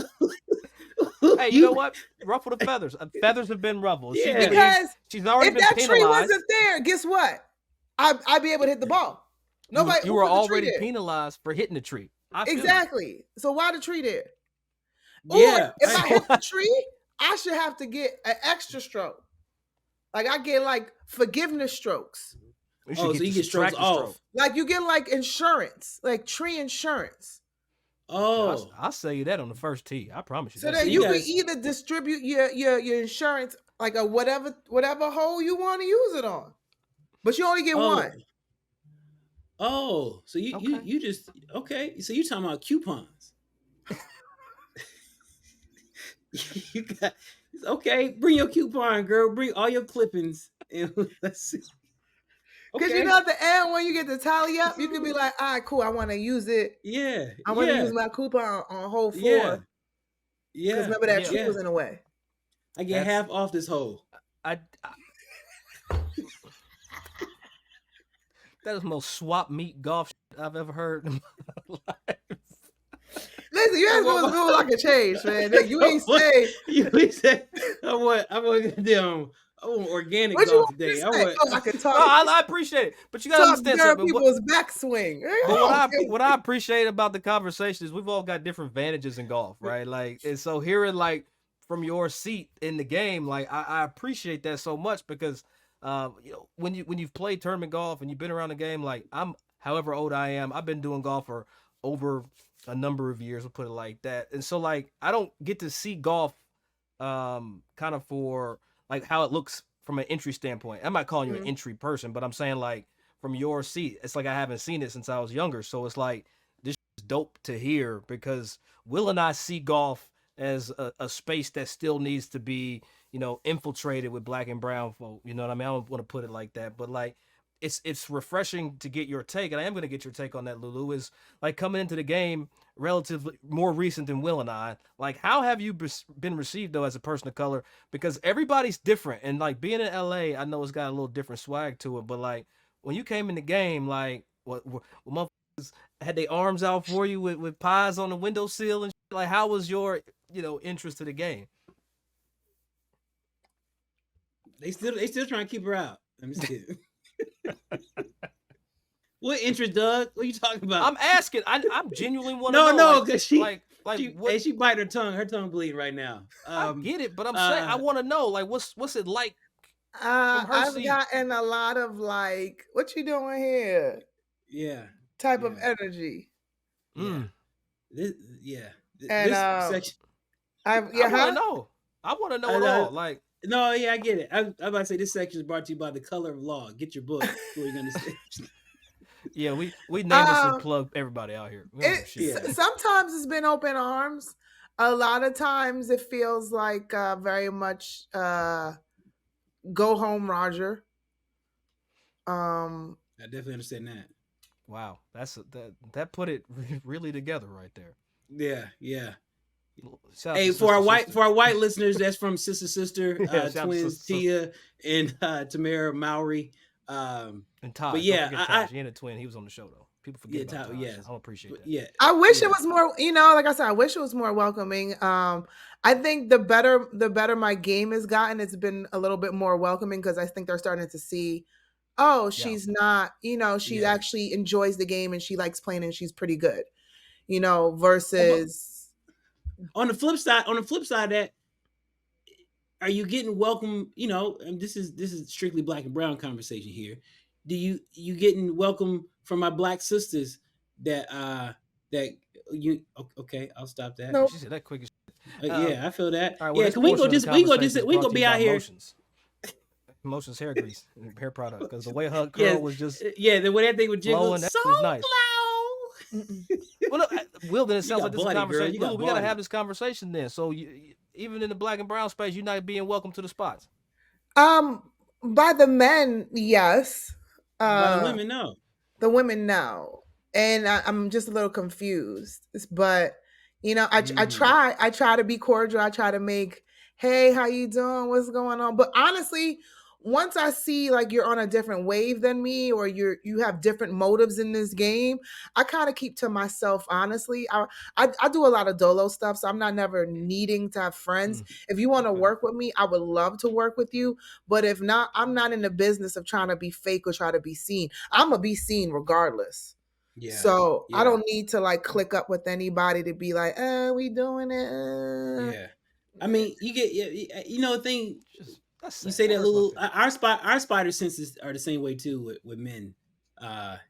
Hey, you know what? Ruffle the feathers. Feathers have been ruffled. Yeah. Because she's already if been that penalized. tree wasn't there, guess what? I'd be able to hit the ball. Nobody You who were put the tree already there? penalized for hitting the tree. I feel you. Exactly. So why the tree there? Or Yeah. if I hit the tree, I should have to get an extra stroke. Like I get like forgiveness strokes. You should Oh, get so you the get strokes subtracted stroke. off. Like you get like insurance, like tree insurance. Oh, I'll sell you that on the first tee. I promise you. So that. then you you can guys- either distribute your insurance like a whatever hole you want to use it on. But you only get oh, one. oh. So you Okay. you just okay. So you talking about coupons? You got okay. Bring your coupon, girl. Bring all your clippings, and let's see. Because Okay. you know at the end when you get the tally up, you can be like, all right, cool, I want to use it. Yeah. I want to yeah. use my coupon on hole 4. Yeah. Because Yeah. remember that Yeah. tree was in the way. I get That's- half off this hole. I that is the most swap meet golf I've ever heard in my life. Listen, you ain't supposed to do like a change, man. You ain't say. You said I want organic What you golf want me today. to I say? want Oh, I can No, talk. I appreciate it, but you gotta Talk understand girl something. people's backswing. But what I appreciate about the conversation is we've all got different advantages in golf, right? Like, and so hearing like from your seat in the game, like I appreciate that so much because you know when you've played tournament golf and you've been around the game, like I'm however old I am, I've been doing golf for over a number of years, we'll put it like that. And so like I don't get to see golf kind of for like how it looks from an entry standpoint. I'm not calling you an entry person, but I'm saying like from your seat, it's like I haven't seen it since I was younger. So it's like this is dope to hear because Will and I see golf as a space that still needs to be, you know, infiltrated with black and brown folk. You know what I mean? I don't want to put it like that, but like it's refreshing to get your take, and I am going to get your take on that, LouLou. Is like coming into the game relatively more recent than Will and I. Like, how have you been received though as a person of color? Because everybody's different, and like being in LA, I know it's got a little different swag to it. But like when you came in the game, like what motherfuckers had their arms out for you with pies on the windowsill and shit? Like, how was your interest to the game? they still trying to keep her out. I'm just kidding. What interest, Doug? What are you talking about? I'm asking. I'm genuinely want to know. No, like, because she what, she bite her tongue. Her tongue bleeding right now. I get it, but I'm saying I want to know, like, what's it like? I've seat. gotten a lot of like, what you doing here? Yeah. Type of Yeah. energy. Mm. This And section. I want to know. I want to know it all. Like, No, yeah, I get it. I'm about to say this section is brought to you by The Color of Law. Get your book. What are you gonna say? yeah, we name this and plug everybody out here. We don't give a shit. Yeah. Sometimes it's been open arms. A lot of times it feels like very much go home, Roger. I definitely understand that. Wow, that put it really together right there. Yeah. Shout out Hey, to for our Sister. white listeners, that's from Sister, Yeah, shout out to twins Sister. Tia and Tamara Mowry. And Todd. But yeah, don't forget Todd. She ain't a twin. He was on the show though. People forget about Todd, Todd. yes. I don't appreciate that. Yeah, I wish yeah. it was more, like I said, I wish it was more welcoming. I think the better my game has gotten, it's been a little bit more welcoming because I think they're starting to see, oh, she's not, she actually enjoys the game and she likes playing and she's pretty good, versus On the flip side, that are you getting welcome? And this is strictly black and brown conversation here. Do you getting welcome from my black sisters that you okay? I'll stop that. No. She said that quick as yeah, I feel that. all right, well, Yeah, this can we portion go of the we go conversation is brought to be you out by here. Emotions hair grease and hair product because the way her curl was just the way that thing would jiggle flowing, that so was nice. low. Well, look, Will, then it sounds like got this is a body, girl. conversation. You got Lou, we gotta body. have this conversation then. So even in the black and brown space, you're not being welcome to the spots. by the men, yes. By the women, no. The women, no. And I'm just a little confused. But I try to be cordial. I try to make, hey, how you doing? What's going on? But honestly, once I see like you're on a different wave than me, or you have different motives in this game, I kind of keep to myself. Honestly, I do a lot of dolo stuff, so I'm not never needing to have friends. If you want to Okay. work with me, I would love to work with you. But if not, I'm not in the business of trying to be fake or try to be seen. I'm gonna be seen regardless. Yeah. So I Yeah. don't need to like click up with anybody to be like, we doing it. Yeah. I mean, you get the thing. Just that's You sad. say that hurts my little feelings. our spider senses are the same way too with men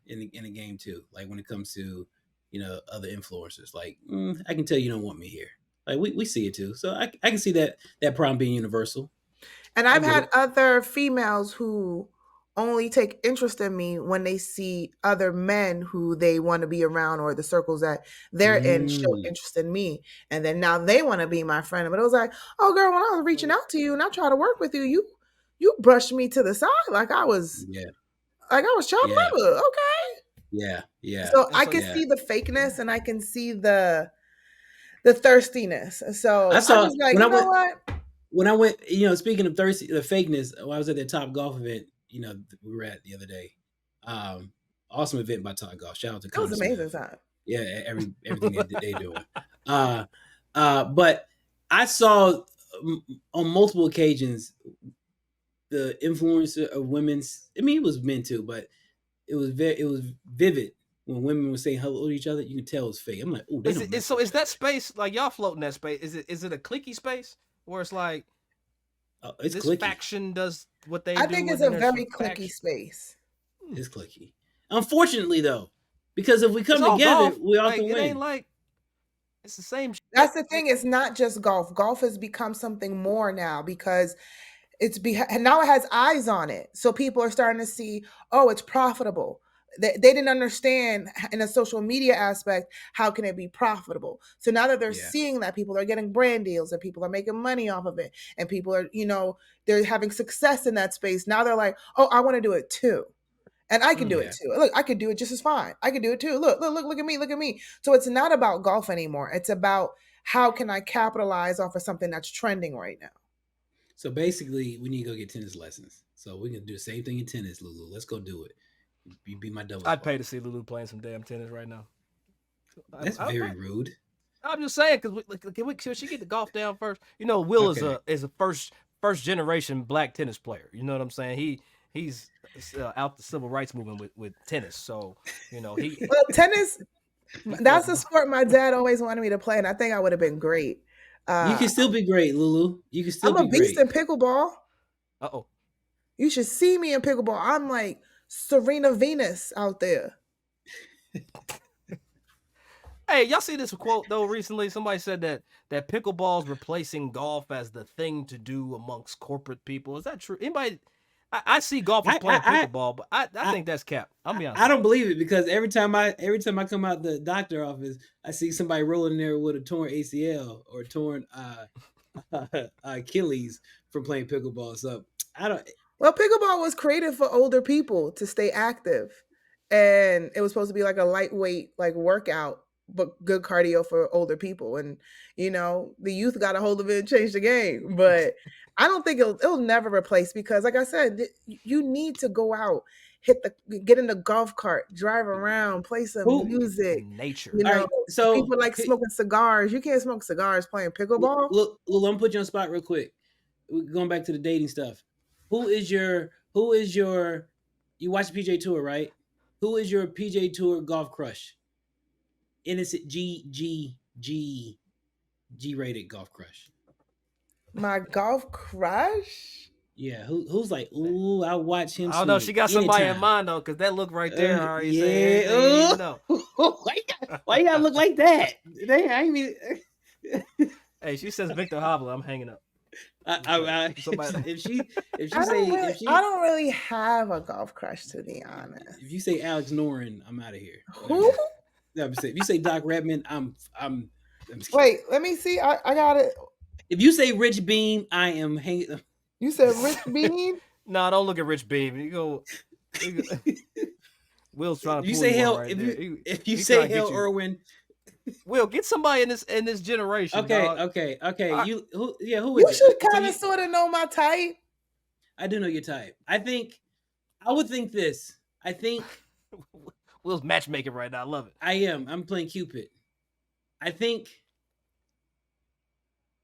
in the game too. Like when it comes to other influencers, like I can tell you don't want me here. Like we see it too, so I can see that problem being universal. And I I've get had it. other females who only take interest in me when they see other men who they want to be around, or the circles that they're in show Mm, interest in me. And then now they want to be my friend. But it was like, oh girl, when I was reaching out to you and I try to work with you, you brushed me to the side yeah, like I was child yeah, labor. Okay. yeah, So And I so can yeah. see the fakeness and I can see the thirstiness. I So I saw just like, you know what? when I went. Speaking of thirsty, the fakeness. When I was at that Top Golf event, we were at the other day. Um, awesome event by Top Golf. Shout out to It was Connor amazing Smith. time. Yeah, everything they doing. But I saw on multiple occasions the influencer of women's. I mean, it was men too, but it was vivid when women were saying hello to each other. You can tell it was fake. I'm like, oh, they is don't it is mess so with is each that other. space like y'all floating that space? Is it a cliquey space where it's like It's this clicky. faction does what they I think do it's and then a there's very clicky faction? space. It's clicky. Unfortunately, though, because if we It's come all together, golf. we all Like can it ain't win. like it's the same shit. That's the thing. It's not just golf. Golf has become something more now because and now it has eyes on it. So people are starting to see, oh, it's profitable. They didn't understand in a social media aspect how can it be profitable. So now that they're Yeah, seeing that, people are getting brand deals and people are making money off of it, and people are, they're having success in that space. Now they're like, oh, I want to do it too. And I can do it yeah. too. Look, I could do it just as fine. I can do it too. Look at me, look at me. So it's not about golf anymore. It's about how can I capitalize off of something that's trending right now. So basically, we need to go get tennis lessons. So we can do the same thing in tennis, Lulu. Let's go do it. You be my doubles I'd pay partner. to see LouLou playing some damn tennis right now. That's very rude. I'm just saying because should she get the golf down first? Will is Okay. a first generation black tennis player. You know what I'm saying? He's out the civil rights movement with tennis. So he Well, tennis, he that's a floating. sport my dad always wanted me to play, and I think I would have been great. You Uh, can still be great, Lulu. You can still I'm a be beast great. in pickleball. Uh-oh. You should see me in pickleball. I'm like Serena Venus out there. Hey, y'all see this quote though recently? Somebody said that pickleball's replacing golf as the thing to do amongst corporate people. Is that true? Anybody? I see golfers playing pickleball, but I I, think that's cap. I'm gonna be honest I with don't believe it because every time I come out the doctor office, I see somebody rolling there with a torn ACL or torn Achilles from playing pickleball. So I don't. Well, pickleball was created for older people to stay active, and it was supposed to be like a lightweight like workout, but good cardio for older people. And the youth got a hold of it and changed the game. But I don't think it'll never replace, because, like I said, you need to go out, get in the golf cart, drive around, play some Who? music. nature. You All know, right. So people like smoking cigars. You can't smoke cigars playing pickleball. look, I'm gonna put you on the spot real quick. Going back to the dating stuff. Who is your you watch the PGA Tour, right? Who is your PGA Tour golf crush? Innocent G rated golf crush. My golf crush. Yeah, who's like, ooh, I watch him I don't know. swing She got somebody in anytime. mind though, because that look right there already saying Yeah. everything you need to know. Why you gotta look like that? I mean, Hey, she says Victor Hovland. I'm hanging up. Somebody. if she I say don't really have a golf crush, to be honest. if you say Alex Noren, I'm out of here. Who? No, if you say Doc Redman, I'm Wait, let me see. I got it. If you say Rich Beam, I am hanging. You said Rich Bean? No, don't look at Rich Beam. You go. Will's trying If to you pull say you on hell, right if there. you if you He say trying to get Hell you. Irwin, Will, get somebody in this generation. okay, dog. okay. I- Who is You it? should So kind of sort of know my type. I do know your type. I would think this. I think Will's matchmaking right now. I love it. I am. I'm playing Cupid. I think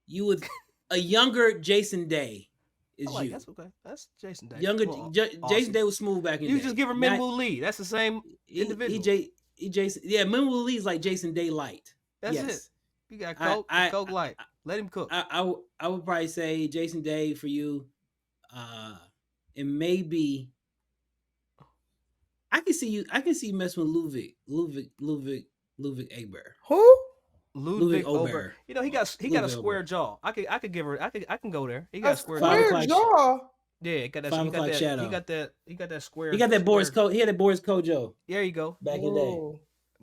you would a younger Jason Day is you. That's okay. That's Jason Day. Younger Jason Day was smooth back in the day. You just give her Minwoo Lee. That's the same individual. Jason, yeah, Minwoo Lee's like Jason Day light. That's yes. it. You got Coke, Coke light. Let him cook. I would probably say Jason Day for you. And maybe I can see you messing with Ludwig Egbert. Who? Ludwig Ober. You know, he got a square jaw. I could give her. I can go there. He got a square jaw. Yeah, he got that. Shadow. He got that square. He got that Boris Code. He had that Boris Kojo. There you go. Back in the day.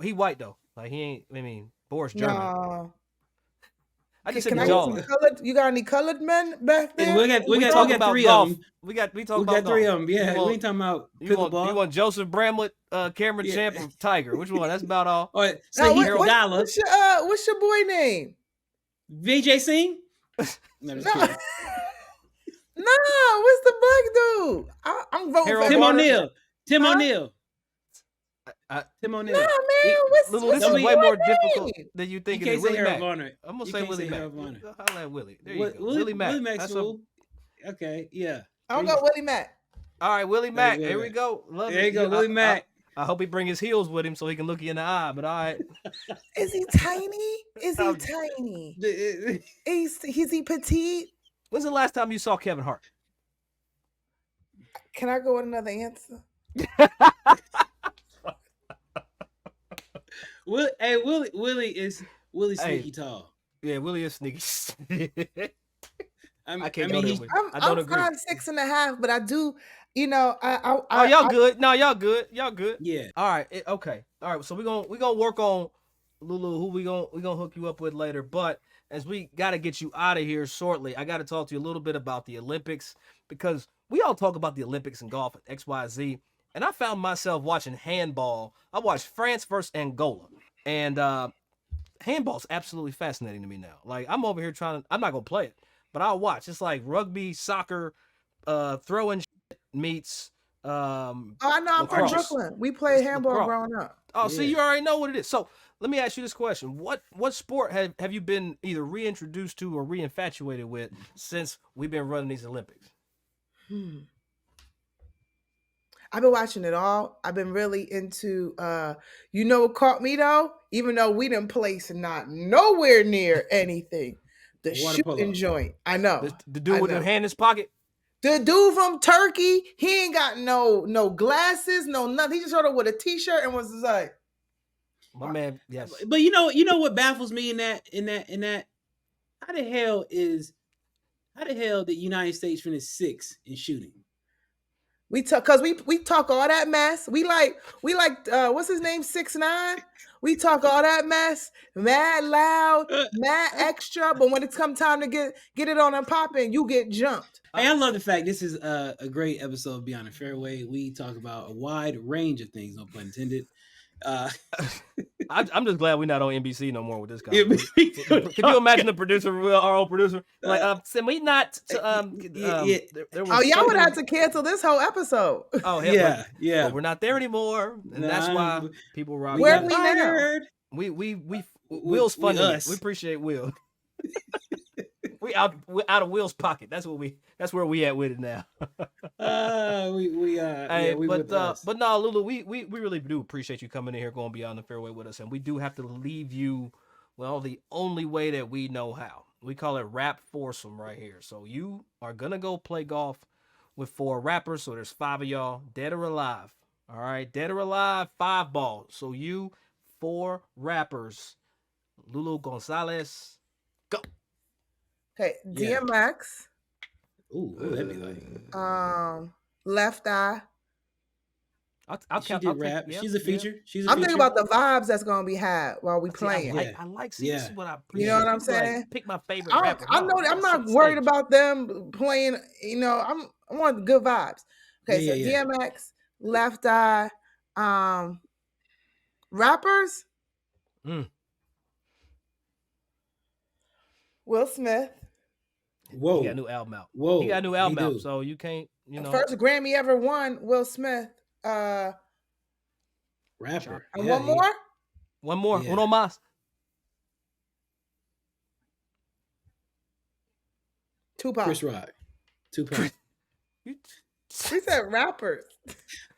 He white though. Like he ain't. I mean, Boris German. No. I just said the jaw. You got any colored men back there? We got three of them. We got three of them. Yeah, we ain't talking about pickleball. You want Joseph Bramlett, Cameron Champ, or Tiger? Which one? That's about all. All right, so Harold Dollar. What's your boy name? Vijay Singh. No, what's the black dude? I'm voting for Tim O'Neill. Tim O'Neill. No, man. What's way more difficult than you think. You can't say Harold Varner. I'm gonna say Willie Mack. I'll let Willie. There you go. Willie Mack. Willie Mack's cool. Okay, yeah. I'll go Willie Mack. All right, Willie Mack. Here we go. There you go, Willie Mack. I hope he bring his heels with him so he can look you in the eye. But all right. Is he tiny? Is he petite? When's the last time you saw Kevin Hart? Can I go with another answer? Willie sneaky tall. Yeah, Willie is sneaky. I can't I'm agree. 5'6.5", but I do, you know, y'all good. No, y'all good. Y'all good. Yeah. All right. Okay. All right. So we're gonna work on LouLou, who we gonna hook you up with later. But as we gotta get you out of here shortly, I gotta talk to you a little bit about the Olympics, because we all talk about the Olympics and golf at XYZ. And I found myself watching handball. I watched France versus Angola. And handball's absolutely fascinating to me now. Like, I'm over here I'm not going to play it, but I'll watch. It's like rugby, soccer, throwing meets I know, I'm from Brooklyn. We played handball growing up. Oh, yeah. See, you already know what it is. So let me ask you this question. What sport have you been either reintroduced to or reinfatuated with since we've been running these Olympics? I've been watching it all. I've been really into, you know what caught me though? Even though we didn't place not nowhere near anything. The shooting joint. I know. The dude with the hand in his pocket? The dude from Turkey, he ain't got no glasses, no nothing. He just showed up with a t-shirt and was like, my man, yes. But you know what baffles me in that? How the hell the United States finished 6th in shooting? We talk all that mess. We like what's his name, 6ix9ine. We talk all that mess, mad loud, mad extra. But when it's come time to get it on and popping, you get jumped. Hey, I love the fact this is a great episode of Beyond the Fairway. We talk about a wide range of things, no pun intended. I'm just glad we're not on NBC no more with this guy. Could you imagine the producer, our old producer, like, can we not? Y'all would have to cancel this whole episode. Oh, yeah. But we're not there anymore, and that's why people rock. Where are we now? We Will's funding us. We appreciate Will. we out of Will's pocket. That's where we at with it now. But no, LouLou, we really do appreciate you coming in here, going Beyond the Fairway with us, and we do have to leave you, well, the only way that we know how. We call it Rap Foursome right here. So you are gonna go play golf with 4 rappers. So there's 5 of y'all, dead or alive. All right, dead or alive, 5 balls. So you 4 rappers, LouLou Gonzalez, go. Okay, DMX. Ooh, that'd be like. Left Eye. She did rap. Yeah, she's a feature. I'm thinking about the vibes that's gonna be had while we playing. I like seeing this is what I appreciate. You know what I'm saying? Like, pick my favorite rapper. I know I'm not worried about them playing. You know, I want good vibes. Okay, DMX, Left Eye, rappers. Will Smith. Whoa. He got a new album out. Whoa. He got a new album out, do. so you can't, First Grammy ever won, Will Smith. Rapper. And Yeah, one more? One more. Yeah. Uno más. Tupac. Chris Rock. Tupac. We said rappers.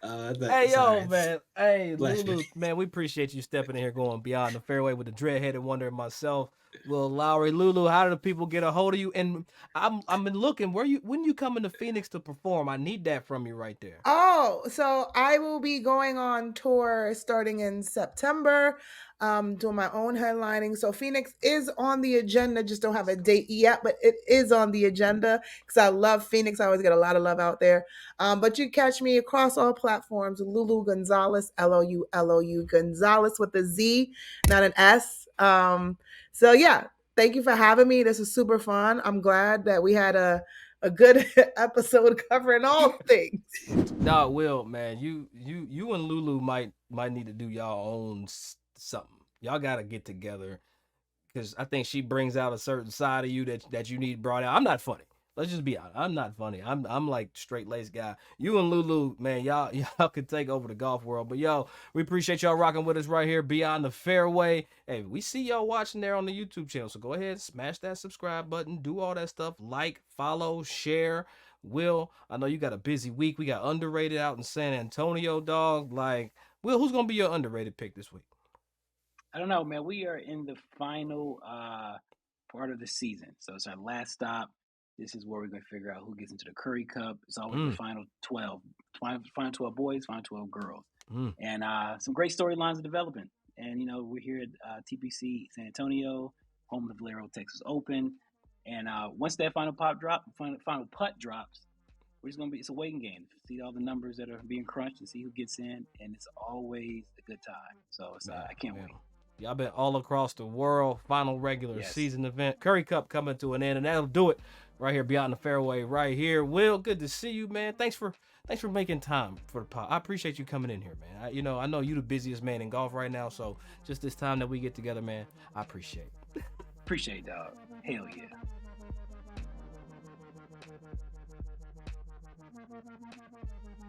Hey, yo, sorry. man. Hey, Bless LouLou, me. man, we appreciate you stepping in here going beyond the fairway with the dreadheaded wonder and myself, Will Lowery. LouLou, how do the people get a hold of you? And I'm been looking, when you coming to Phoenix to perform? I need that from you right there. Oh, so I will be going on tour starting in September, doing my own headlining. So Phoenix is on the agenda, just don't have a date yet, but it is on the agenda because I love Phoenix. I always get a lot of love out there. But you catch me across all platforms, LouLou Gonzalez, LOU Gonzalez with a Z, not an S. So yeah, thank you for having me. This is super fun. I'm glad that we had a good episode covering all things. No, Will, man, you and LouLou might need to do y'all own something. Y'all got to get together because I think she brings out a certain side of you that you need brought out. I'm not funny. Let's just be honest. I'm not funny. I'm like straight laced guy. You and LouLou, man, y'all could take over the golf world. But yo, we appreciate y'all rocking with us right here beyond the fairway. Hey, we see y'all watching there on the YouTube channel. So go ahead, smash that subscribe button, do all that stuff, like, follow, share. Will, I know you got a busy week. We got underrated out in San Antonio, dog. Like, Will, who's gonna be your underrated pick this week? I don't know, man. We are in the final part of the season, so it's our last stop. This is where we're going to figure out who gets into the Curry Cup. It's always the final 12, final 12 boys, final 12 girls, and some great storylines are developing. And we're here at TPC San Antonio, home of the Valero Texas Open, and once that final putt drops, we're just it's a waiting game. See all the numbers that are being crunched and see who gets in, and it's always a good time. So I can't wait. Y'all been all across the world. Final regular season event. Curry Cup coming to an end, and that'll do it right here beyond the fairway right here. Will, good to see you, man. Thanks for making time for the pod. I appreciate you coming in here, man. I know you the busiest man in golf right now, so just this time that we get together, man, I appreciate it. Appreciate it, dog. Hell yeah.